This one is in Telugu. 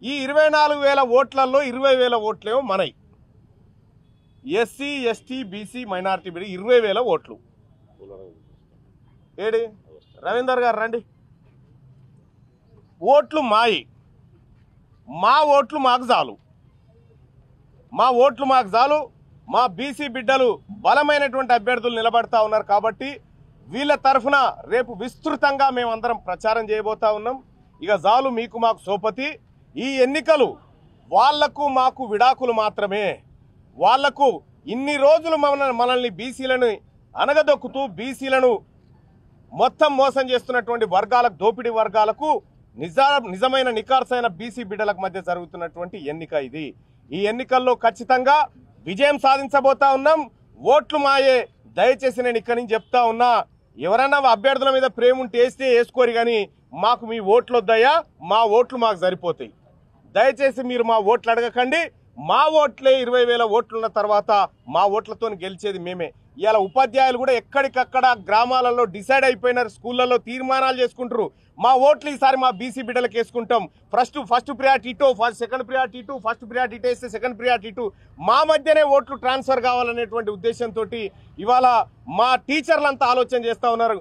ఈ 24,000 ఓట్లలో 20,000 ఓట్లేమో మనయి. ఎస్సీ ఎస్టీ బీసీ మైనారిటీ బిడి 20,000 ఓట్లు. ఏడి రవీందర్ గారు రండి. ఓట్లు మాయి, మా ఓట్లు మాకు చాలు, మా ఓట్లు మాకు చాలు. మా బీసీ బిడ్డలు బలమైనటువంటి అభ్యర్థులు నిలబడతా ఉన్నారు కాబట్టి వీళ్ళ తరఫున రేపు విస్తృతంగా మేమందరం ప్రచారం చేయబోతా ఉన్నాం. ఇక చాలు మీకు మాకు సోపతి. ఈ ఎన్నికలు వాళ్లకు మాకు విడాకులు మాత్రమే. వాళ్లకు ఇన్ని రోజులు మనల్ని బీసీలను అనగదొక్కుతూ బీసీలను మొత్తం మోసం చేస్తున్నటువంటి వర్గాలకు, దోపిడీ వర్గాలకు నిజమైన నికార్సైన బీసీ బిడ్డలకు మధ్య జరుగుతున్నటువంటి ఎన్నిక ఇది. ఈ ఎన్నికల్లో ఖచ్చితంగా విజయం సాధించబోతా ఉన్నాం. ఓట్లు మాయే. దయచేసి నేను ఇక్కడి నుంచి చెప్తా ఉన్నా, ఎవరైనా అభ్యర్థుల మీద ప్రేమ ఉంటే వేస్తే వేసుకోరు, కానీ మాకు మీ ఓట్లు వద్దయ్యా, మా ఓట్లు మాకు సరిపోతాయి. దయచేసి మీరు మా ఓట్లు అడగకండి. మా ఓట్లే 20,000 ఓట్లున్న తర్వాత మా ఓట్లతో గెలిచేది మేమే. ఇలా ఉపాధ్యాయులు కూడా ఎక్కడికక్కడ గ్రామాలలో డిసైడ్ అయిపోయినారు, స్కూళ్ళలో తీర్మానాలు చేసుకుంటారు. మా ఓట్లు ఈసారి మా బీసీ బిడ్డలకు వేసుకుంటాం. ఫస్ట్ ప్రియారిటీ ఇటు, సెకండ్ ప్రియారిటీ ఇటు, ఫస్ట్ ప్రియారిటీ ఇటు వేస్తే సెకండ్ ప్రియారిటీ ఇటు, మా మధ్యనే ఓట్లు ట్రాన్స్ఫర్ కావాలనేటువంటి ఉద్దేశంతో ఇవాళ మా టీచర్లంతా ఆలోచన చేస్తూ ఉన్నారు.